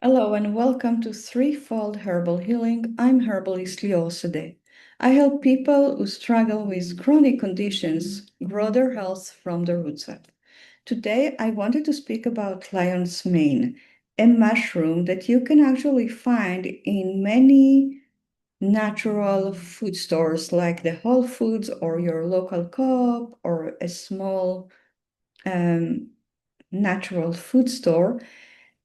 Hello and welcome to Threefold Herbal Healing. I'm herbalist Lior Sade. I help people who struggle with chronic conditions grow their health from the roots up. Today, I wanted to speak about lion's mane, a mushroom that you can actually find in many natural food stores like the Whole Foods or your local co-op or a small um, natural food store.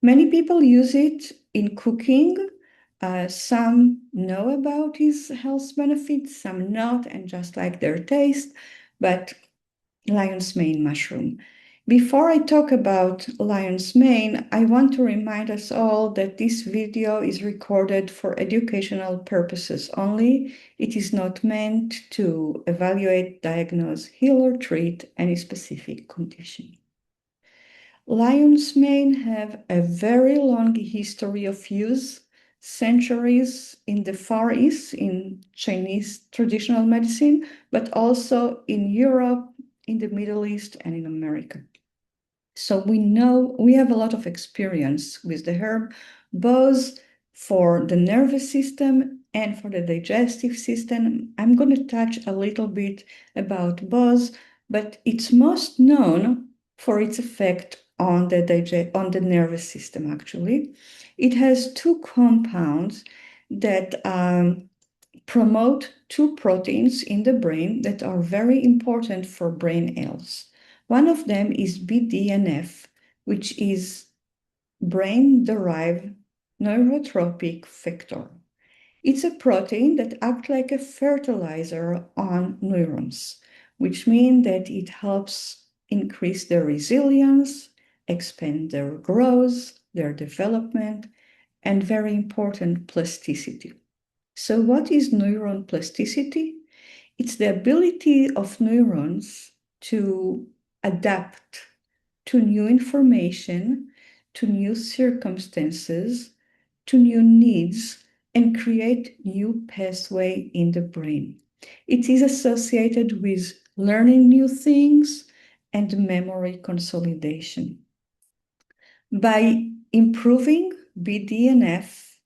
Many people use it in cooking. Some know about its health benefits, some not, and just like their taste, but lion's mane mushroom. Before I talk about lion's mane, I want to remind us all that this video is recorded for educational purposes only. It is not meant to evaluate, diagnose, heal, or treat any specific condition. Lion's mane have a very long history of use, centuries in the Far East in Chinese traditional medicine, but also in Europe, in the Middle East, and in America. So we have a lot of experience with the herb, both for the nervous system and for the digestive system. I'm going to touch a little bit about both, but it's most known for its effect on the nervous system, actually. It has two compounds that promote two proteins in the brain that are very important for brain health. One of them is BDNF, which is brain-derived neurotrophic factor. It's a protein that acts like a fertilizer on neurons, which means that it helps increase their resilience, expand their growth, their development, and very important, plasticity. So what is neuron plasticity? It's the ability of neurons to adapt to new information, to new circumstances, to new needs, and create new pathway in the brain. It is associated with learning new things and memory consolidation. By improving BDNF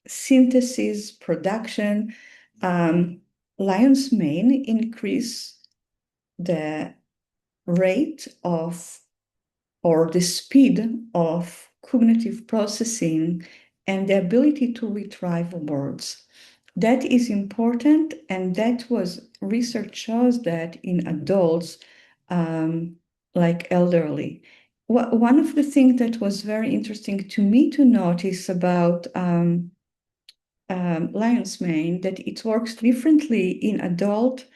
synthesis, production, lion's mane increase the rate of or the speed of cognitive processing and the ability to retrieve words. That is important, and that was research shows that in adults, like elderly. One of the things that was very interesting to me to notice about lion's mane that it works differently in adult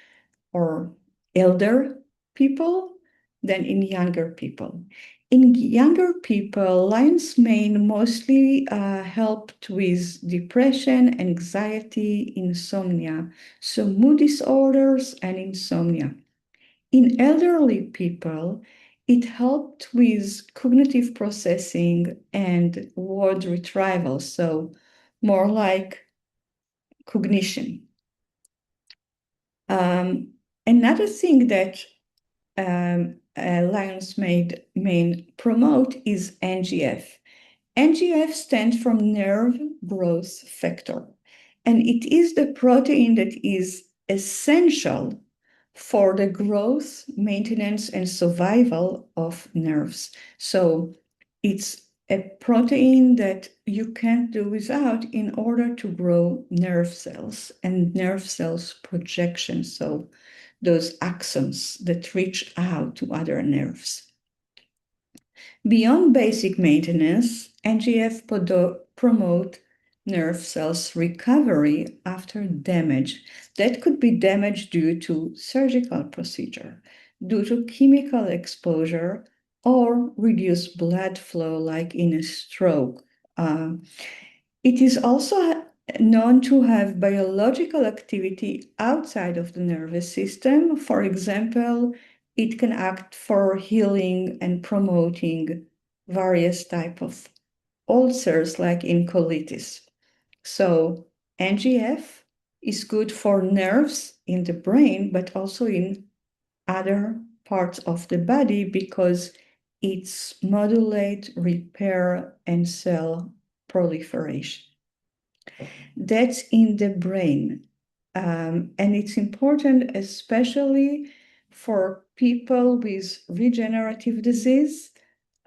or elder people than in younger people. In younger people, lion's mane mostly helped with depression, anxiety, insomnia, so mood disorders and insomnia. In elderly people, it helped with cognitive processing and word retrieval, so more like cognition. Another thing that Lion's Mane promote is NGF. NGF stands for nerve growth factor, and it is the protein that is essential for the growth, maintenance, and survival of nerves. So it's a protein that you can't do without in order to grow nerve cells and nerve cells projection. So those axons that reach out to other nerves. Beyond basic maintenance, NGF promote nerve cells recovery after damage. That could be damage due to surgical procedure, due to chemical exposure, or reduced blood flow like in a stroke. It is also known to have biological activity outside of the nervous system. For example, it can act for healing and promoting various type of ulcers like in colitis. So NGF is good for nerves in the brain, but also in other parts of the body because It's modulate, repair, and cell proliferation. That's in the brain. And it's important, especially for people with regenerative disease,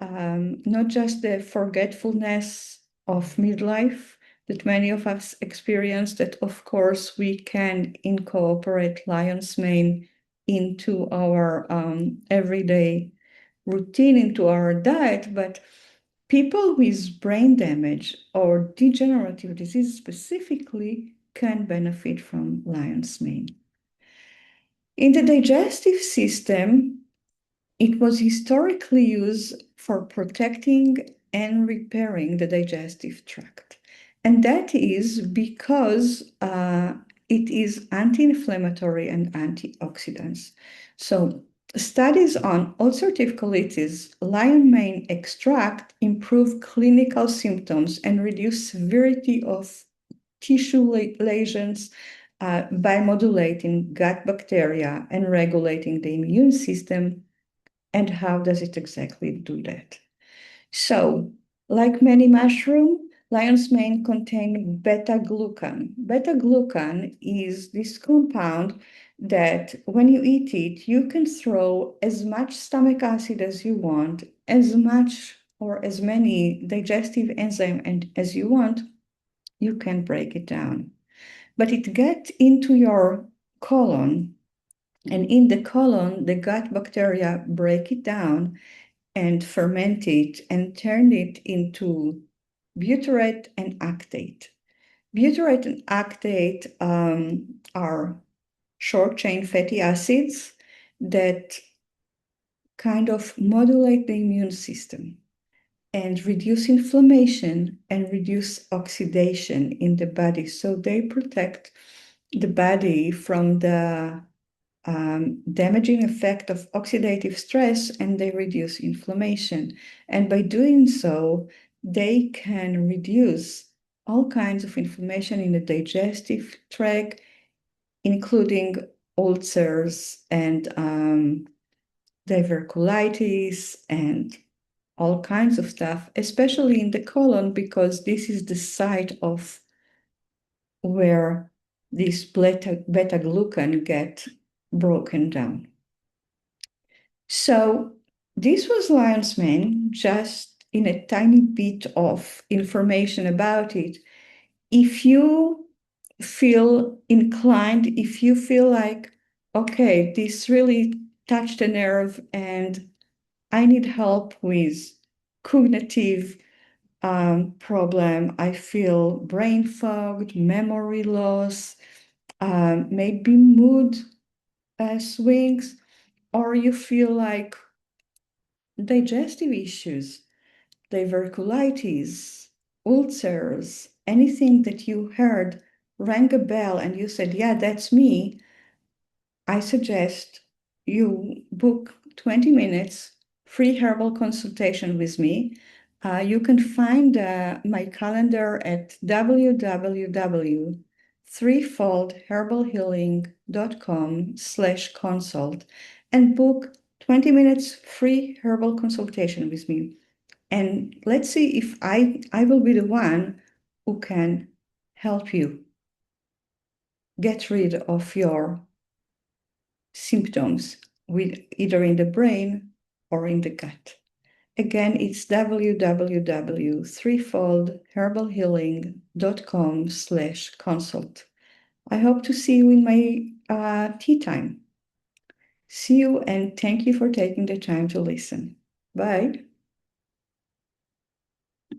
not just the forgetfulness of midlife that many of us experience, that of course we can incorporate lion's mane into our everyday routine, into our diet, but people with brain damage or degenerative disease specifically can benefit from lion's mane. In the digestive system, it was historically used for protecting and repairing the digestive tract. And that is because it is anti-inflammatory and antioxidants. So studies on ulcerative colitis, lion mane extract improve clinical symptoms and reduce severity of tissue lesions by modulating gut bacteria and regulating the immune system. And how does it exactly do that? So, like many mushrooms, lion's mane contain beta-glucan. Beta-glucan is this compound that when you eat it, you can throw as much stomach acid as you want, as much or as many digestive enzyme as you want, you can break it down. But it gets into your colon, and in the colon, the gut bacteria break it down and ferment it and turn it into butyrate and lactate. Butyrate and lactate are short chain fatty acids that kind of modulate the immune system and reduce inflammation and reduce oxidation in the body. So they protect the body from the damaging effect of oxidative stress, and they reduce inflammation. And by doing so, they can reduce all kinds of inflammation in the digestive tract, including ulcers and diverticulitis and all kinds of stuff, especially in the colon, because this is the site of where this beta-glucan get broken down. So this was lion's mane, just in a tiny bit of information about it. If you feel inclined, if you feel like, okay, this really touched a nerve and I need help with cognitive problem, I feel brain fogged, memory loss, maybe mood swings, or you feel like digestive issues, diverticulitis, ulcers, anything that you heard rang a bell and you said, yeah, that's me, I suggest you book 20 minutes free herbal consultation with me. You can find my calendar at www.threefoldherbalhealing.com/consult and book 20 minutes free herbal consultation with me. And let's see if I will be the one who can help you get rid of your symptoms with either in the brain or in the gut. Again, it's www.threefoldherbalhealing.com/consult. I hope to see you in my tea time. See you, and thank you for taking the time to listen. Bye.